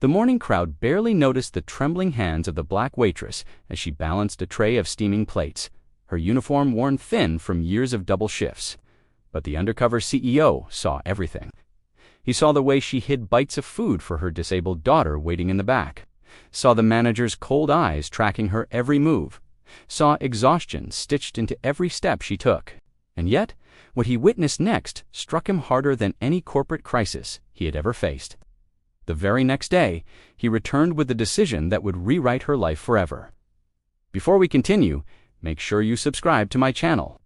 The morning crowd barely noticed the trembling hands of the black waitress as she balanced a tray of steaming plates, her uniform worn thin from years of double shifts. But the undercover CEO saw everything. He saw the way she hid bites of food for her disabled daughter waiting in the back, saw the manager's cold eyes tracking her every move, saw exhaustion stitched into every step she took. And yet, what he witnessed next struck him harder than any corporate crisis he had ever faced. The very next day, he returned with the decision that would rewrite her life forever. Before we continue, make sure you subscribe to my channel,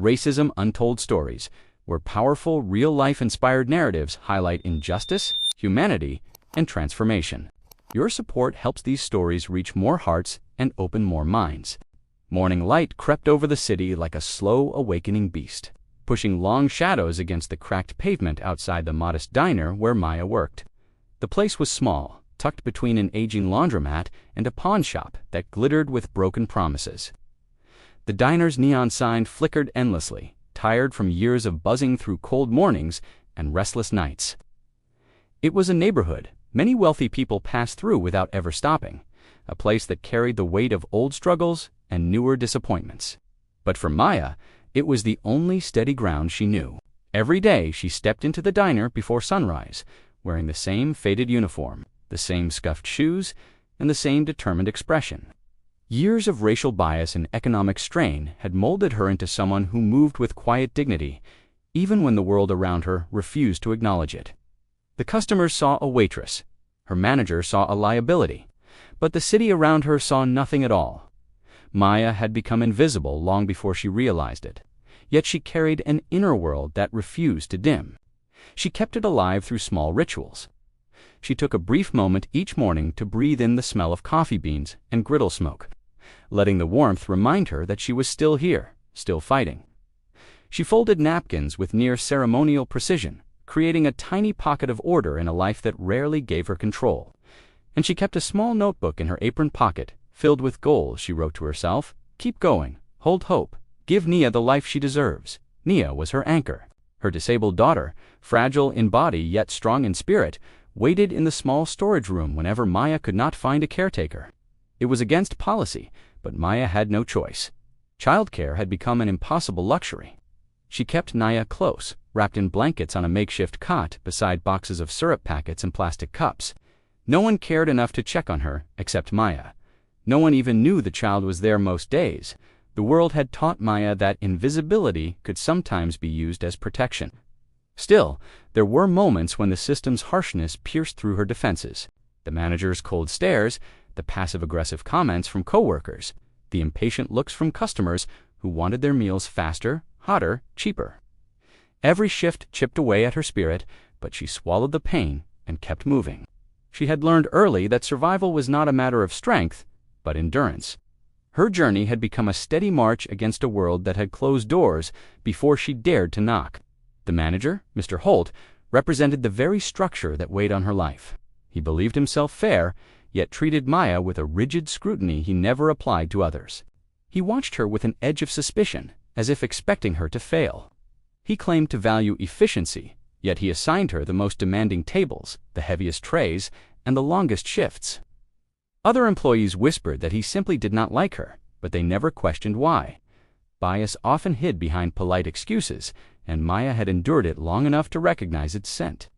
Racism Untold Stories, where powerful, real-life inspired narratives highlight injustice, humanity, and transformation. Your support helps these stories reach more hearts and open more minds. Morning light crept over the city like a slow awakening beast, pushing long shadows against the cracked pavement outside the modest diner where Maya worked. The place was small, tucked between an aging laundromat and a pawn shop that glittered with broken promises. The diner's neon sign flickered endlessly, tired from years of buzzing through cold mornings and restless nights. It was a neighborhood many wealthy people passed through without ever stopping, a place that carried the weight of old struggles and newer disappointments. But for Maya, it was the only steady ground she knew. Every day she stepped into the diner before sunrise, wearing the same faded uniform, the same scuffed shoes, and the same determined expression. Years of racial bias and economic strain had molded her into someone who moved with quiet dignity, even when the world around her refused to acknowledge it. The customers saw a waitress, her manager saw a liability, but the city around her saw nothing at all. Maya had become invisible long before she realized it, yet she carried an inner world that refused to dim. She kept it alive through small rituals. She took a brief moment each morning to breathe in the smell of coffee beans and griddle smoke, letting the warmth remind her that she was still here, still fighting. She folded napkins with near ceremonial precision, creating a tiny pocket of order in a life that rarely gave her control. And she kept a small notebook in her apron pocket, filled with goals she wrote to herself: keep going, hold hope, give Nia the life she deserves. Nia was her anchor. Her disabled daughter, fragile in body yet strong in spirit, waited in the small storage room whenever Maya could not find a caretaker. It was against policy, but Maya had no choice. Childcare had become an impossible luxury. She kept Nia close, wrapped in blankets on a makeshift cot beside boxes of syrup packets and plastic cups. No one cared enough to check on her except Maya. No one even knew the child was there most days. The world had taught Maya that invisibility could sometimes be used as protection. Still, there were moments when the system's harshness pierced through her defenses. The manager's cold stares, the passive-aggressive comments from coworkers, the impatient looks from customers who wanted their meals faster, hotter, cheaper. Every shift chipped away at her spirit, but she swallowed the pain and kept moving. She had learned early that survival was not a matter of strength, but endurance. Her journey had become a steady march against a world that had closed doors before she dared to knock. The manager, Mr. Holt, represented the very structure that weighed on her life. He believed himself fair, yet treated Maya with a rigid scrutiny he never applied to others. He watched her with an edge of suspicion, as if expecting her to fail. He claimed to value efficiency, yet he assigned her the most demanding tables, the heaviest trays, and the longest shifts. Other employees whispered that he simply did not like her, but they never questioned why. Bias often hid behind polite excuses, and Maya had endured it long enough to recognize its scent.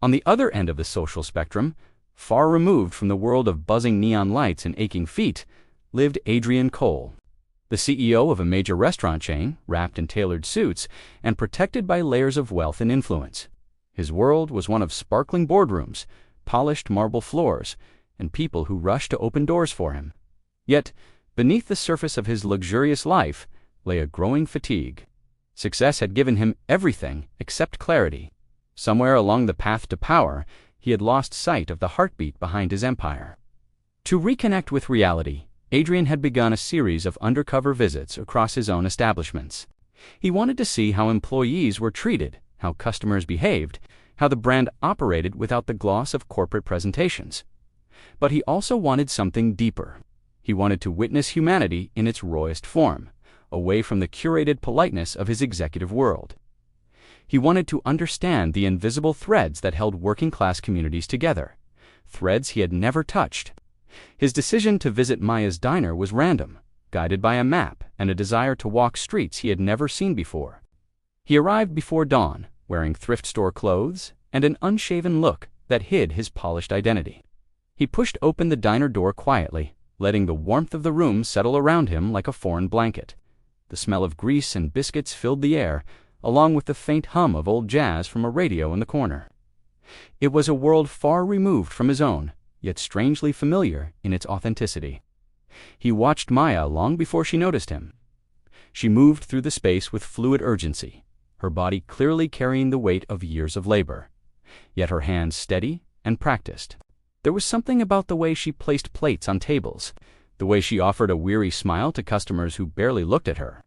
On the other end of the social spectrum, far removed from the world of buzzing neon lights and aching feet, lived Adrian Cole, the CEO of a major restaurant chain, wrapped in tailored suits and protected by layers of wealth and influence. His world was one of sparkling boardrooms, polished marble floors, and people who rushed to open doors for him. Yet, beneath the surface of his luxurious life lay a growing fatigue. Success had given him everything except clarity. Somewhere along the path to power, he had lost sight of the heartbeat behind his empire. To reconnect with reality, Adrian had begun a series of undercover visits across his own establishments. He wanted to see how employees were treated, how customers behaved, how the brand operated without the gloss of corporate presentations. But he also wanted something deeper. He wanted to witness humanity in its rawest form, away from the curated politeness of his executive world. He wanted to understand the invisible threads that held working-class communities together, threads he had never touched. His decision to visit Maya's diner was random, guided by a map and a desire to walk streets he had never seen before. He arrived before dawn, wearing thrift store clothes and an unshaven look that hid his polished identity. He pushed open the diner door quietly, letting the warmth of the room settle around him like a foreign blanket. The smell of grease and biscuits filled the air, along with the faint hum of old jazz from a radio in the corner. It was a world far removed from his own, yet strangely familiar in its authenticity. He watched Maya long before she noticed him. She moved through the space with fluid urgency, her body clearly carrying the weight of years of labor, yet her hands steady and practiced. There was something about the way she placed plates on tables, the way she offered a weary smile to customers who barely looked at her,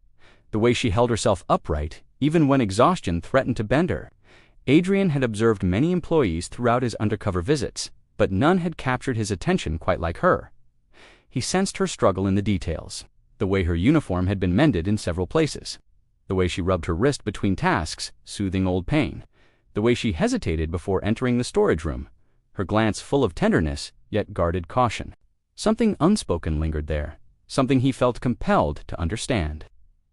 the way she held herself upright even when exhaustion threatened to bend her. Adrian had observed many employees throughout his undercover visits, but none had captured his attention quite like her. He sensed her struggle in the details, the way her uniform had been mended in several places, the way she rubbed her wrist between tasks, soothing old pain, the way she hesitated before entering the storage room, her glance full of tenderness, yet guarded caution. Something unspoken lingered there, something he felt compelled to understand.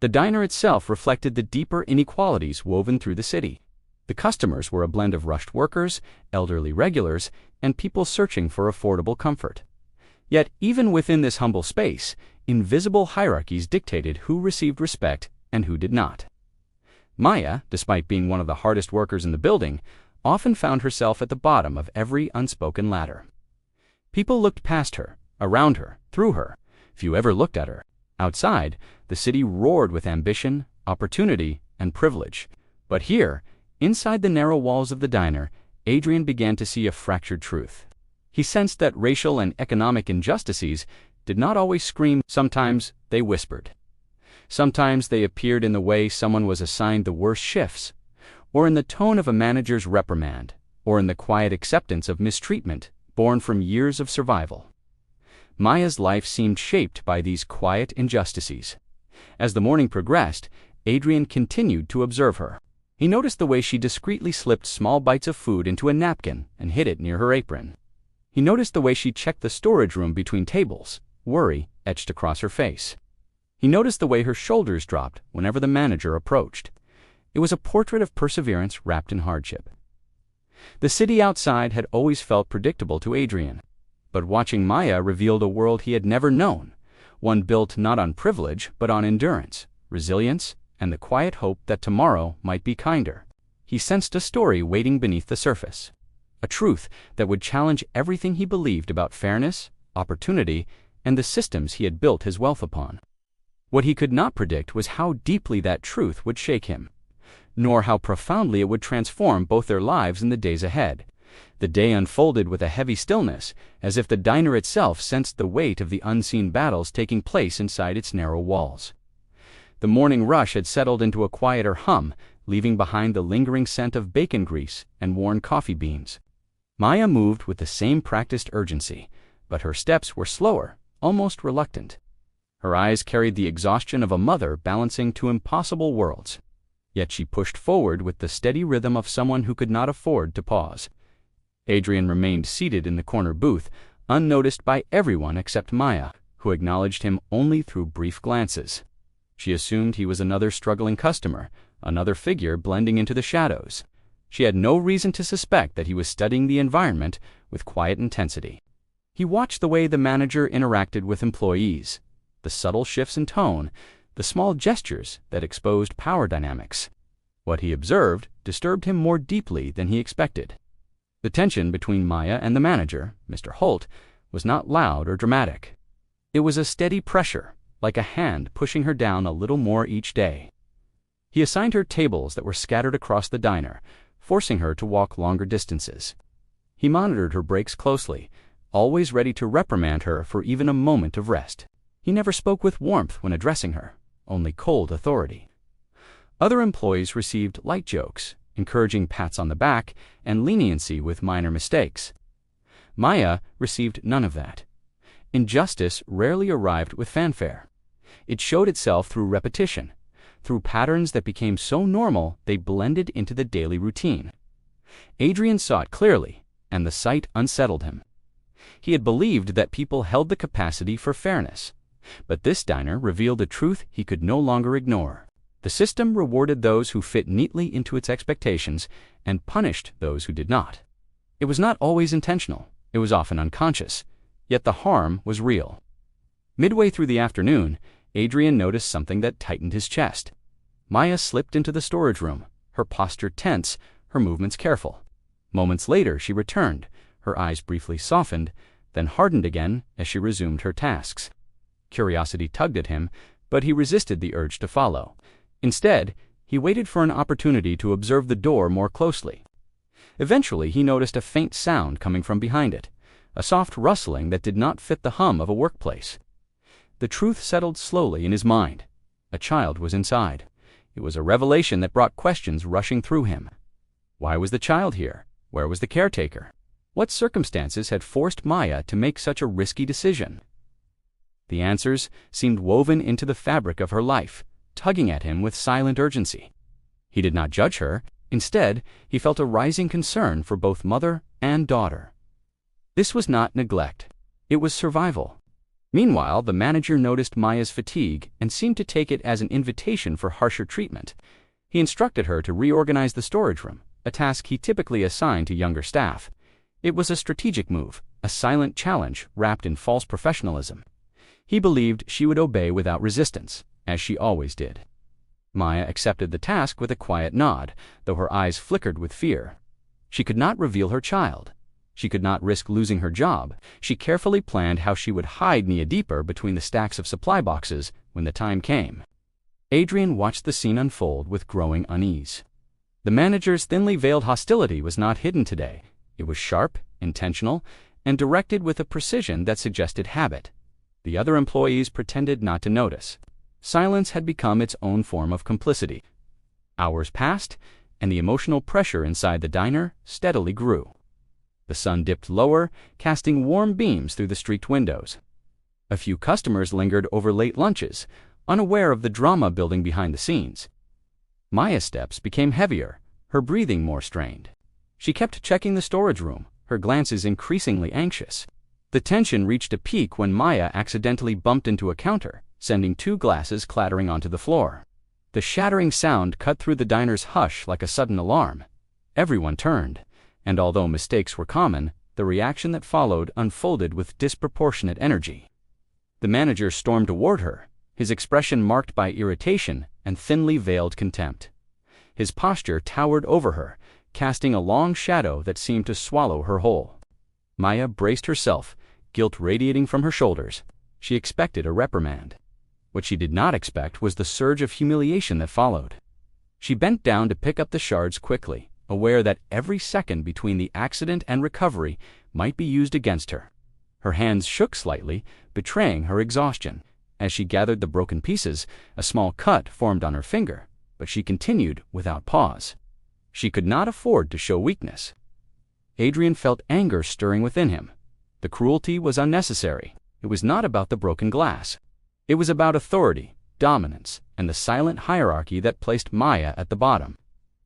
The diner itself reflected the deeper inequalities woven through the city. The customers were a blend of rushed workers, elderly regulars, and people searching for affordable comfort. Yet even within this humble space, invisible hierarchies dictated who received respect and who did not. Maya, despite being one of the hardest workers in the building, often found herself at the bottom of every unspoken ladder. People looked past her, around her, through her. Few ever looked at her. Outside, the city roared with ambition, opportunity, and privilege. But here, inside the narrow walls of the diner, Adrian began to see a fractured truth. He sensed that racial and economic injustices did not always scream. Sometimes they whispered. Sometimes they appeared in the way someone was assigned the worst shifts, or in the tone of a manager's reprimand, or in the quiet acceptance of mistreatment born from years of survival. Maya's life seemed shaped by these quiet injustices. As the morning progressed, Adrian continued to observe her. He noticed the way she discreetly slipped small bites of food into a napkin and hid it near her apron. He noticed the way she checked the storage room between tables, worry etched across her face. He noticed the way her shoulders dropped whenever the manager approached. It was a portrait of perseverance wrapped in hardship. The city outside had always felt predictable to Adrian, but watching Maya revealed a world he had never known, one built not on privilege but on endurance, resilience, and the quiet hope that tomorrow might be kinder. He sensed a story waiting beneath the surface, a truth that would challenge everything he believed about fairness, opportunity, and the systems he had built his wealth upon. What he could not predict was how deeply that truth would shake him, nor how profoundly it would transform both their lives in the days ahead. The day unfolded with a heavy stillness, as if the diner itself sensed the weight of the unseen battles taking place inside its narrow walls. The morning rush had settled into a quieter hum, leaving behind the lingering scent of bacon grease and worn coffee beans. Maya moved with the same practiced urgency, but her steps were slower, almost reluctant. Her eyes carried the exhaustion of a mother balancing two impossible worlds. Yet she pushed forward with the steady rhythm of someone who could not afford to pause. Adrian remained seated in the corner booth, unnoticed by everyone except Maya, who acknowledged him only through brief glances. She assumed he was another struggling customer, another figure blending into the shadows. She had no reason to suspect that he was studying the environment with quiet intensity. He watched the way the manager interacted with employees, the subtle shifts in tone, the small gestures that exposed power dynamics. What he observed disturbed him more deeply than he expected. The tension between Maya and the manager, Mr. Holt, was not loud or dramatic. It was a steady pressure, like a hand pushing her down a little more each day. He assigned her tables that were scattered across the diner, forcing her to walk longer distances. He monitored her breaks closely, always ready to reprimand her for even a moment of rest. He never spoke with warmth when addressing her, only cold authority. Other employees received light jokes, encouraging pats on the back, and leniency with minor mistakes. Maya received none of that. Injustice rarely arrived with fanfare. It showed itself through repetition, through patterns that became so normal they blended into the daily routine. Adrian saw it clearly, and the sight unsettled him. He had believed that people held the capacity for fairness. But this diner revealed a truth he could no longer ignore. The system rewarded those who fit neatly into its expectations and punished those who did not. It was not always intentional. It was often unconscious. Yet the harm was real. Midway through the afternoon, Adrian noticed something that tightened his chest. Maya slipped into the storage room, her posture tense, her movements careful. Moments later, she returned, her eyes briefly softened, then hardened again as she resumed her tasks. Curiosity tugged at him, but he resisted the urge to follow. Instead, he waited for an opportunity to observe the door more closely. Eventually, he noticed a faint sound coming from behind it, a soft rustling that did not fit the hum of a workplace. The truth settled slowly in his mind. A child was inside. It was a revelation that brought questions rushing through him. Why was the child here? Where was the caretaker? What circumstances had forced Maya to make such a risky decision? The answers seemed woven into the fabric of her life, tugging at him with silent urgency. He did not judge her. Instead, he felt a rising concern for both mother and daughter. This was not neglect. It was survival. Meanwhile, the manager noticed Maya's fatigue and seemed to take it as an invitation for harsher treatment. He instructed her to reorganize the storage room, a task he typically assigned to younger staff. It was a strategic move, a silent challenge wrapped in false professionalism. He believed she would obey without resistance, as she always did. Maya accepted the task with a quiet nod, though her eyes flickered with fear. She could not reveal her child. She could not risk losing her job. She carefully planned how she would hide Nia deeper between the stacks of supply boxes when the time came. Adrian watched the scene unfold with growing unease. The manager's thinly veiled hostility was not hidden today. It was sharp, intentional, and directed with a precision that suggested habit. The other employees pretended not to notice. Silence had become its own form of complicity. Hours passed, and the emotional pressure inside the diner steadily grew. The sun dipped lower, casting warm beams through the streaked windows. A few customers lingered over late lunches, unaware of the drama building behind the scenes. Maya's steps became heavier, her breathing more strained. She kept checking the storage room, her glances increasingly anxious. The tension reached a peak when Maya accidentally bumped into a counter, sending 2 glasses clattering onto the floor. The shattering sound cut through the diner's hush like a sudden alarm. Everyone turned, and although mistakes were common, the reaction that followed unfolded with disproportionate energy. The manager stormed toward her, his expression marked by irritation and thinly veiled contempt. His posture towered over her, casting a long shadow that seemed to swallow her whole. Maya braced herself, guilt radiating from her shoulders. She expected a reprimand. What she did not expect was the surge of humiliation that followed. She bent down to pick up the shards quickly, aware that every second between the accident and recovery might be used against her. Her hands shook slightly, betraying her exhaustion. As she gathered the broken pieces, a small cut formed on her finger, but she continued without pause. She could not afford to show weakness. Adrian felt anger stirring within him. The cruelty was unnecessary. It was not about the broken glass. It was about authority, dominance, and the silent hierarchy that placed Maya at the bottom.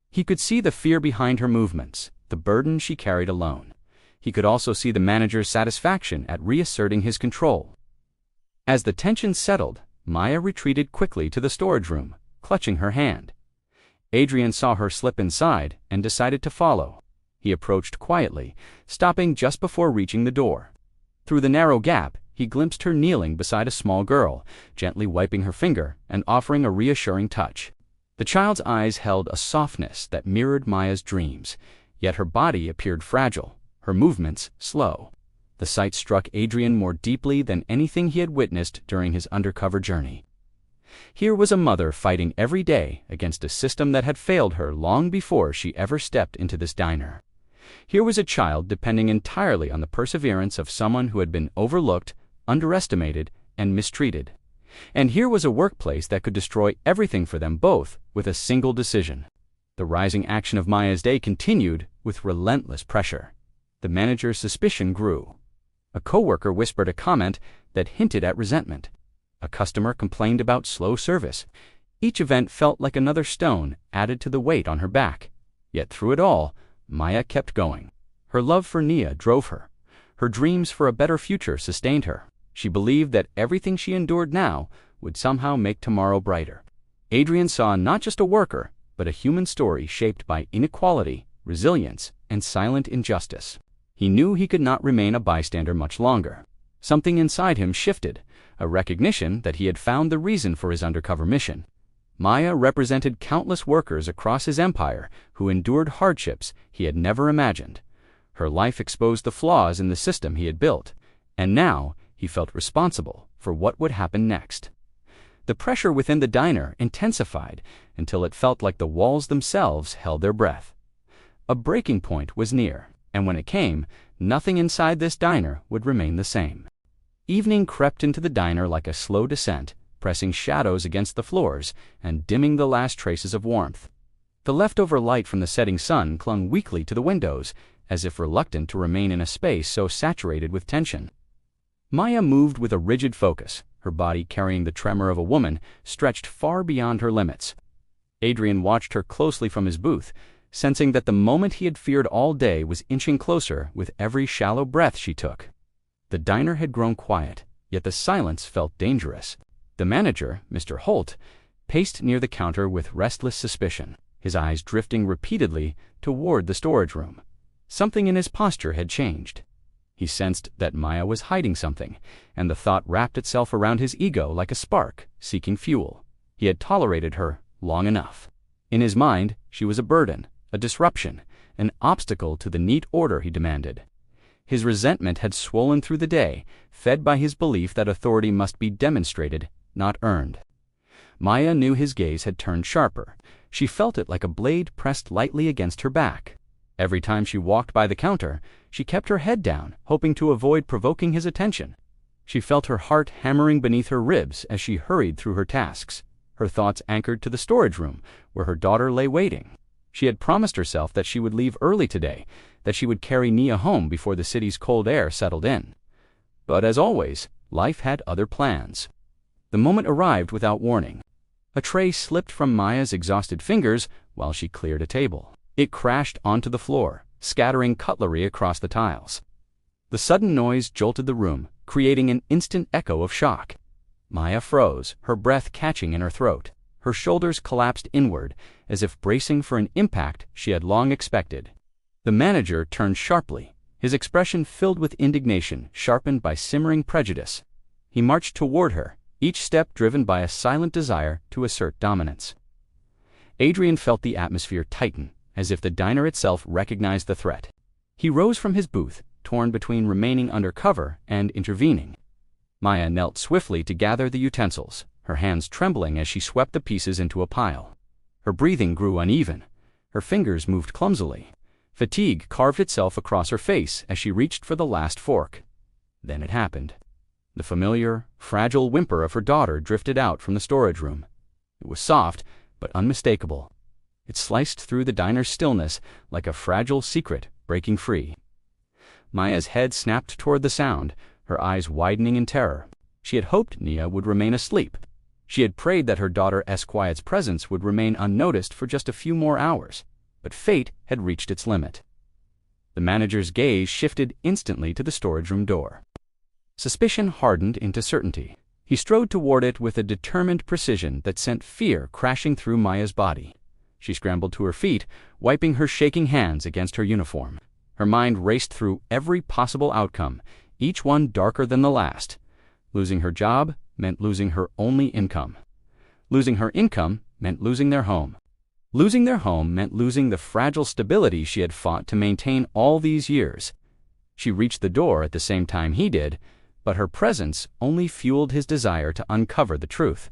He could see the fear behind her movements, the burden she carried alone. He could also see the manager's satisfaction at reasserting his control. As the tension settled, Maya retreated quickly to the storage room, clutching her hand. Adrian saw her slip inside and decided to follow. He approached quietly, stopping just before reaching the door. Through the narrow gap, he glimpsed her kneeling beside a small girl, gently wiping her finger and offering a reassuring touch. The child's eyes held a softness that mirrored Maya's dreams, yet her body appeared fragile, her movements slow. The sight struck Adrian more deeply than anything he had witnessed during his undercover journey. Here was a mother fighting every day against a system that had failed her long before she ever stepped into this diner. Here was a child depending entirely on the perseverance of someone who had been overlooked, underestimated, and mistreated. And here was a workplace that could destroy everything for them both with a single decision. The rising action of Maya's day continued with relentless pressure. The manager's suspicion grew. A coworker whispered a comment that hinted at resentment. A customer complained about slow service. Each event felt like another stone added to the weight on her back. Yet through it all, Maya kept going. Her love for Nia drove her. Her dreams for a better future sustained her. She believed that everything she endured now would somehow make tomorrow brighter. Adrian saw not just a worker, but a human story shaped by inequality, resilience, and silent injustice. He knew he could not remain a bystander much longer. Something inside him shifted, a recognition that he had found the reason for his undercover mission. Maya represented countless workers across his empire who endured hardships he had never imagined. Her life exposed the flaws in the system he had built, and now he felt responsible for what would happen next. The pressure within the diner intensified until it felt like the walls themselves held their breath. A breaking point was near, and when it came, nothing inside this diner would remain the same. Evening crept into the diner like a slow descent, pressing shadows against the floors and dimming the last traces of warmth. The leftover light from the setting sun clung weakly to the windows, as if reluctant to remain in a space so saturated with tension. Maya moved with a rigid focus, her body carrying the tremor of a woman stretched far beyond her limits. Adrian watched her closely from his booth, sensing that the moment he had feared all day was inching closer with every shallow breath she took. The diner had grown quiet, yet the silence felt dangerous. The manager, Mr. Holt, paced near the counter with restless suspicion, his eyes drifting repeatedly toward the storage room. Something in his posture had changed. He sensed that Maya was hiding something, and the thought wrapped itself around his ego like a spark, seeking fuel. He had tolerated her long enough. In his mind, she was a burden, a disruption, an obstacle to the neat order he demanded. His resentment had swollen through the day, fed by his belief that authority must be demonstrated, not earned. Maya knew his gaze had turned sharper. She felt it like a blade pressed lightly against her back. Every time she walked by the counter, she kept her head down, hoping to avoid provoking his attention. She felt her heart hammering beneath her ribs as she hurried through her tasks, her thoughts anchored to the storage room, where her daughter lay waiting. She had promised herself that she would leave early today, that she would carry Nia home before the city's cold air settled in. But as always, life had other plans. The moment arrived without warning. A tray slipped from Maya's exhausted fingers while she cleared a table. It crashed onto the floor, scattering cutlery across the tiles. The sudden noise jolted the room, creating an instant echo of shock. Maya froze, her breath catching in her throat. Her shoulders collapsed inward, as if bracing for an impact she had long expected. The manager turned sharply, his expression filled with indignation, sharpened by simmering prejudice. He marched toward her, each step driven by a silent desire to assert dominance. Adrian felt the atmosphere tighten, as if the diner itself recognized the threat. He rose from his booth, torn between remaining undercover and intervening. Maya knelt swiftly to gather the utensils, her hands trembling as she swept the pieces into a pile. Her breathing grew uneven. Her fingers moved clumsily. Fatigue carved itself across her face as she reached for the last fork. Then it happened. The familiar, fragile whimper of her daughter drifted out from the storage room. It was soft, but unmistakable. It sliced through the diner's stillness like a fragile secret breaking free. Maya's head snapped toward the sound, her eyes widening in terror. She had hoped Nia would remain asleep. She had prayed that her daughter Esquiet's presence would remain unnoticed for just a few more hours, but fate had reached its limit. The manager's gaze shifted instantly to the storage room door. Suspicion hardened into certainty. He strode toward it with a determined precision that sent fear crashing through Maya's body. She scrambled to her feet, wiping her shaking hands against her uniform. Her mind raced through every possible outcome, each one darker than the last. Losing her job meant losing her only income. Losing her income meant losing their home. Losing their home meant losing the fragile stability she had fought to maintain all these years. She reached the door at the same time he did, but her presence only fueled his desire to uncover the truth.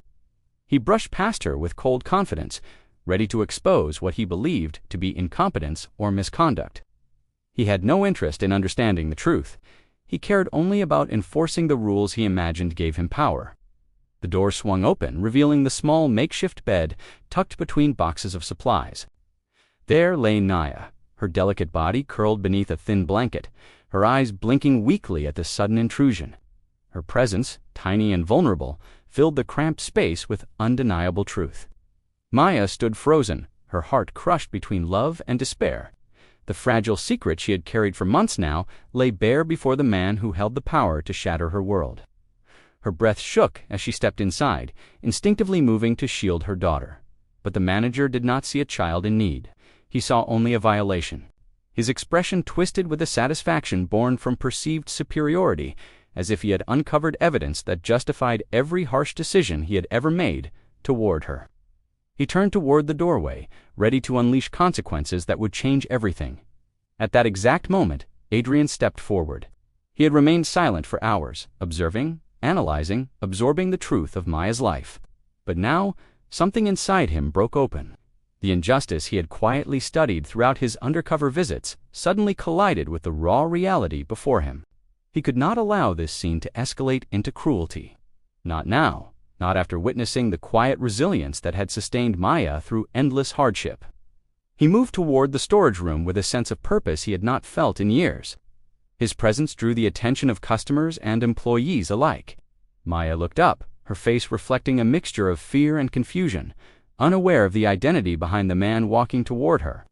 He brushed past her with cold confidence, ready to expose what he believed to be incompetence or misconduct. He had no interest in understanding the truth. He cared only about enforcing the rules he imagined gave him power. The door swung open, revealing the small makeshift bed tucked between boxes of supplies. There lay Nia, her delicate body curled beneath a thin blanket, her eyes blinking weakly at the sudden intrusion. Her presence, tiny and vulnerable, filled the cramped space with undeniable truth. Maya stood frozen, her heart crushed between love and despair. The fragile secret she had carried for months now lay bare before the man who held the power to shatter her world. Her breath shook as she stepped inside, instinctively moving to shield her daughter. But the manager did not see a child in need. He saw only a violation. His expression twisted with a satisfaction born from perceived superiority, as if he had uncovered evidence that justified every harsh decision he had ever made toward her. He turned toward the doorway, ready to unleash consequences that would change everything. At that exact moment, Adrian stepped forward. He had remained silent for hours, observing, analyzing, absorbing the truth of Maya's life. But now, something inside him broke open. The injustice he had quietly studied throughout his undercover visits suddenly collided with the raw reality before him. He could not allow this scene to escalate into cruelty. Not now, not after witnessing the quiet resilience that had sustained Maya through endless hardship. He moved toward the storage room with a sense of purpose he had not felt in years. His presence drew the attention of customers and employees alike. Maya looked up, her face reflecting a mixture of fear and confusion, unaware of the identity behind the man walking toward her.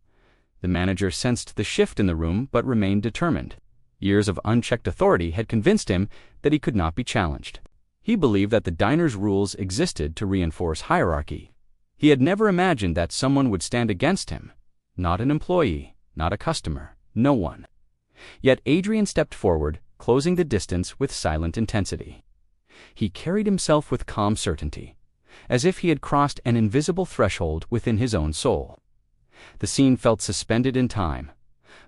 The manager sensed the shift in the room but remained determined. Years of unchecked authority had convinced him that he could not be challenged. He believed that the diner's rules existed to reinforce hierarchy. He had never imagined that someone would stand against him. Not an employee, not a customer, no one. Yet Adrian stepped forward, closing the distance with silent intensity. He carried himself with calm certainty, as if he had crossed an invisible threshold within his own soul. The scene felt suspended in time.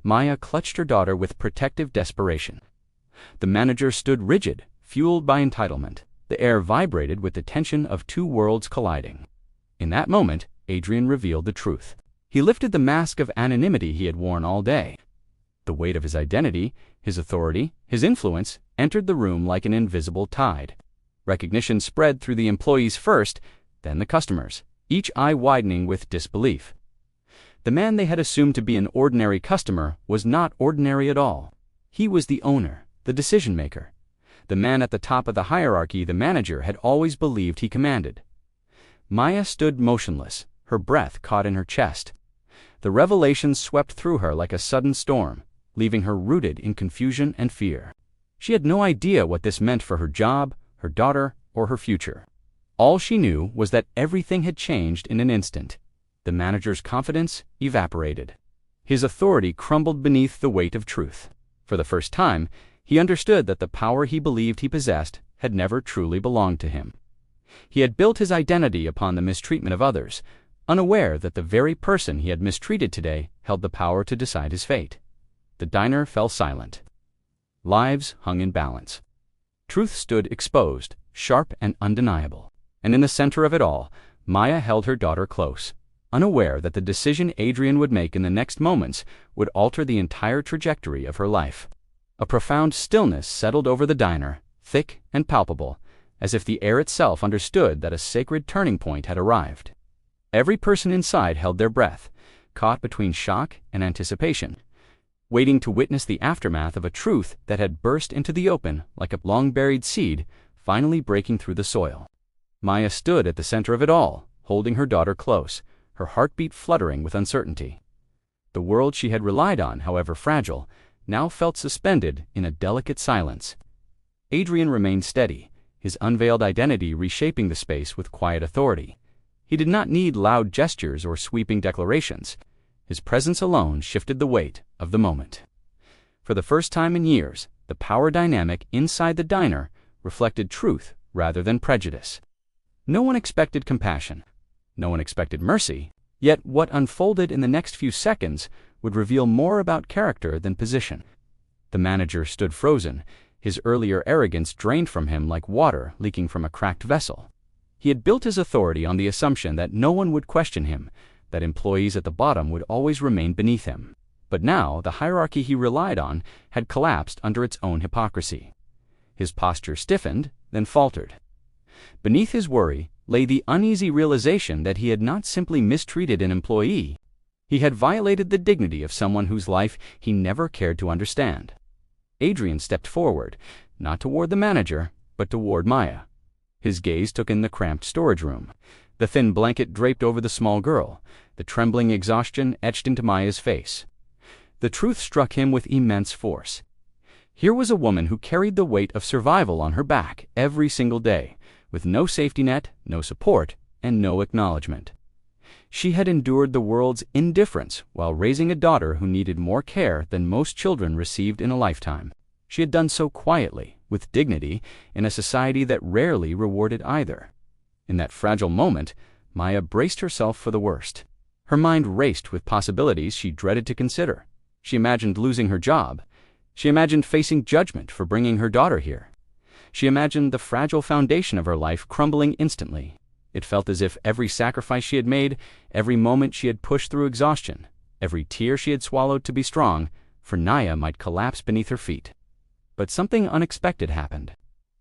Maya clutched her daughter with protective desperation. The manager stood rigid, fueled by entitlement. The air vibrated with the tension of two worlds colliding. In that moment, Adrian revealed the truth. He lifted the mask of anonymity he had worn all day. The weight of his identity, his authority, his influence entered the room like an invisible tide. Recognition spread through the employees first, then the customers, each eye widening with disbelief. The man they had assumed to be an ordinary customer was not ordinary at all. He was the owner, the decision-maker, the man at the top of the hierarchy the manager had always believed he commanded. Maya stood motionless, her breath caught in her chest. The revelation swept through her like a sudden storm, leaving her rooted in confusion and fear. She had no idea what this meant for her job, her daughter, or her future. All she knew was that everything had changed in an instant. The manager's confidence evaporated. His authority crumbled beneath the weight of truth. For the first time, he understood that the power he believed he possessed had never truly belonged to him. He had built his identity upon the mistreatment of others, unaware that the very person he had mistreated today held the power to decide his fate. The diner fell silent. Lives hung in balance. Truth stood exposed, sharp and undeniable. And in the center of it all, Maya held her daughter close, unaware that the decision Adrian would make in the next moments would alter the entire trajectory of her life. A profound stillness settled over the diner, thick and palpable, as if the air itself understood that a sacred turning point had arrived. Every person inside held their breath, caught between shock and anticipation, waiting to witness the aftermath of a truth that had burst into the open like a long-buried seed, finally breaking through the soil. Maya stood at the center of it all, holding her daughter close, her heartbeat fluttering with uncertainty. The world she had relied on, however fragile, now felt suspended in a delicate silence. Adrian remained steady, his unveiled identity reshaping the space with quiet authority. He did not need loud gestures or sweeping declarations. His presence alone shifted the weight of the moment. For the first time in years, the power dynamic inside the diner reflected truth rather than prejudice. No one expected compassion. No one expected mercy. Yet what unfolded in the next few seconds would reveal more about character than position. The manager stood frozen, his earlier arrogance drained from him like water leaking from a cracked vessel. He had built his authority on the assumption that no one would question him, that employees at the bottom would always remain beneath him. But now the hierarchy he relied on had collapsed under its own hypocrisy. His posture stiffened, then faltered. Beneath his worry lay the uneasy realization that he had not simply mistreated an employee. He had violated the dignity of someone whose life he never cared to understand. Adrian stepped forward, not toward the manager, but toward Maya. His gaze took in the cramped storage room, the thin blanket draped over the small girl, the trembling exhaustion etched into Maya's face. The truth struck him with immense force. Here was a woman who carried the weight of survival on her back every single day, with no safety net, no support, and no acknowledgement. She had endured the world's indifference while raising a daughter who needed more care than most children received in a lifetime. She had done so quietly, with dignity, in a society that rarely rewarded either. In that fragile moment, Maya braced herself for the worst. Her mind raced with possibilities she dreaded to consider. She imagined losing her job. She imagined facing judgment for bringing her daughter here. She imagined the fragile foundation of her life crumbling instantly. It felt as if every sacrifice she had made, every moment she had pushed through exhaustion, every tear she had swallowed to be strong, for Naya might collapse beneath her feet. But something unexpected happened.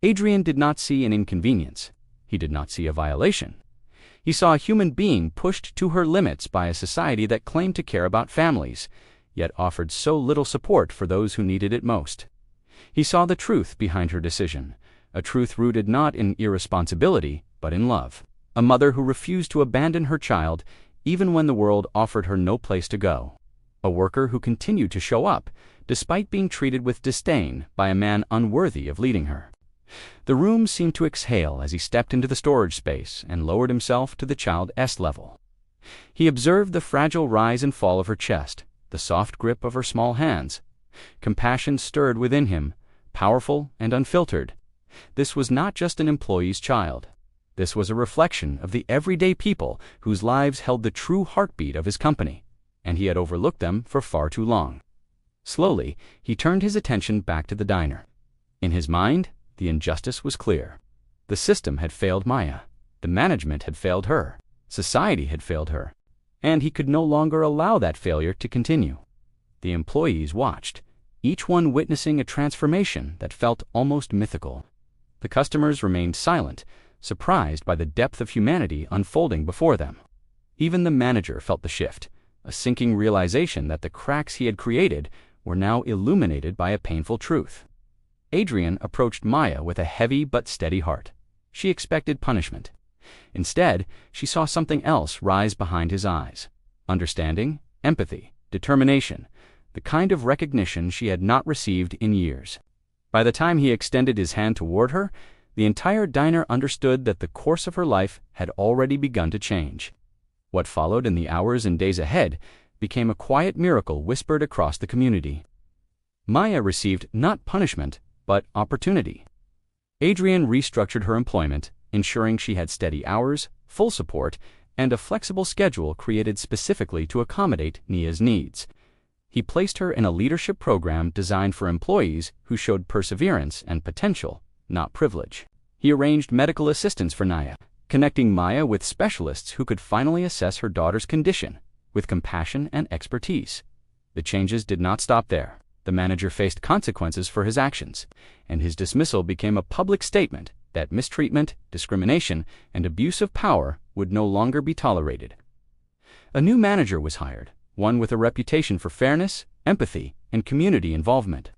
Adrian did not see an inconvenience. He did not see a violation. He saw a human being pushed to her limits by a society that claimed to care about families, yet offered so little support for those who needed it most. He saw the truth behind her decision, a truth rooted not in irresponsibility, but in love. A mother who refused to abandon her child even when the world offered her no place to go. A worker who continued to show up, despite being treated with disdain by a man unworthy of leading her. The room seemed to exhale as he stepped into the storage space and lowered himself to the child S level. He observed the fragile rise and fall of her chest, the soft grip of her small hands. Compassion stirred within him, powerful and unfiltered. This was not just an employee's child. This was a reflection of the everyday people whose lives held the true heartbeat of his company, and he had overlooked them for far too long. Slowly, he turned his attention back to the diner. In his mind, the injustice was clear. The system had failed Maya. The management had failed her. Society had failed her. And he could no longer allow that failure to continue. The employees watched, each one witnessing a transformation that felt almost mythical. The customers remained silent, surprised by the depth of humanity unfolding before them. Even the manager felt the shift, a sinking realization that the cracks he had created were now illuminated by a painful truth. Adrian approached Maya with a heavy but steady heart. She expected punishment. Instead, she saw something else rise behind his eyes. Understanding, empathy, determination, the kind of recognition she had not received in years. By the time he extended his hand toward her, the entire diner understood that the course of her life had already begun to change. What followed in the hours and days ahead became a quiet miracle whispered across the community. Maya received not punishment, but opportunity. Adrian restructured her employment, ensuring she had steady hours, full support, and a flexible schedule created specifically to accommodate Nia's needs. He placed her in a leadership program designed for employees who showed perseverance and potential, not privilege. He arranged medical assistance for Nia, connecting Maya with specialists who could finally assess her daughter's condition, with compassion and expertise. The changes did not stop there. The manager faced consequences for his actions, and his dismissal became a public statement that mistreatment, discrimination, and abuse of power would no longer be tolerated. A new manager was hired, one with a reputation for fairness, empathy, and community involvement.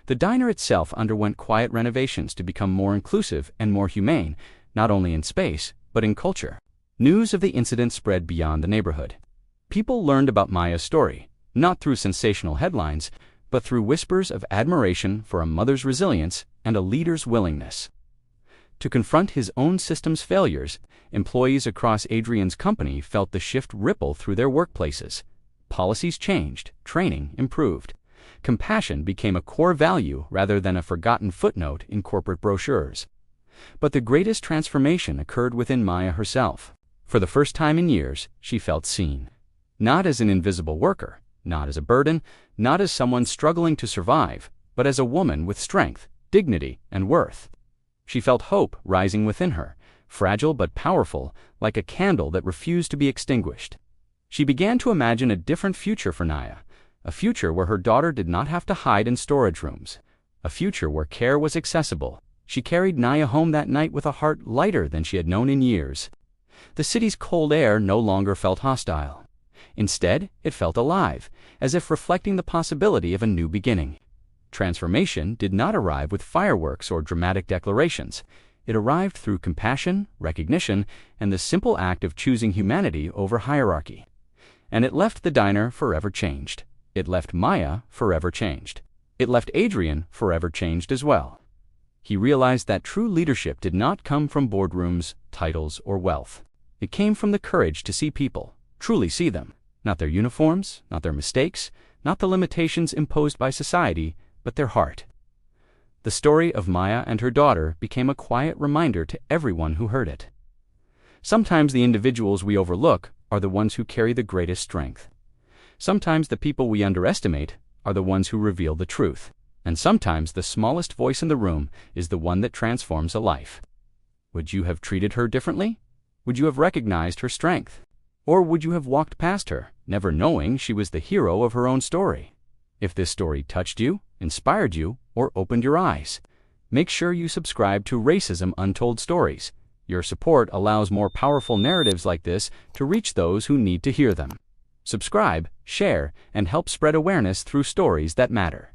The diner itself underwent quiet renovations to become more inclusive and more humane, not only in space, but in culture. News of the incident spread beyond the neighborhood. People learned about Maya's story, not through sensational headlines, but through whispers of admiration for a mother's resilience and a leader's willingness. To confront his own system's failures, employees across Adrian's company felt the shift ripple through their workplaces. Policies changed, training improved. Compassion became a core value rather than a forgotten footnote in corporate brochures. But the greatest transformation occurred within Maya herself. For the first time in years, she felt seen. Not as an invisible worker, not as a burden, not as someone struggling to survive, but as a woman with strength, dignity, and worth. She felt hope rising within her, fragile but powerful, like a candle that refused to be extinguished. She began to imagine a different future for Nia, a future where her daughter did not have to hide in storage rooms, a future where care was accessible. She carried Nia home that night with a heart lighter than she had known in years. The city's cold air no longer felt hostile. Instead, it felt alive, as if reflecting the possibility of a new beginning. Transformation did not arrive with fireworks or dramatic declarations. It arrived through compassion, recognition, and the simple act of choosing humanity over hierarchy. And it left the diner forever changed. It left Maya forever changed. It left Adrian forever changed as well. He realized that true leadership did not come from boardrooms, titles, or wealth. It came from the courage to see people, truly see them. Not their uniforms, not their mistakes, not the limitations imposed by society, but their heart. The story of Maya and her daughter became a quiet reminder to everyone who heard it. Sometimes the individuals we overlook are the ones who carry the greatest strength. Sometimes the people we underestimate are the ones who reveal the truth. And sometimes the smallest voice in the room is the one that transforms a life. Would you have treated her differently? Would you have recognized her strength? Or would you have walked past her, never knowing she was the hero of her own story? If this story touched you, inspired you, or opened your eyes, make sure you subscribe to Racism Untold Stories. Your support allows more powerful narratives like this to reach those who need to hear them. Subscribe, share, and help spread awareness through stories that matter.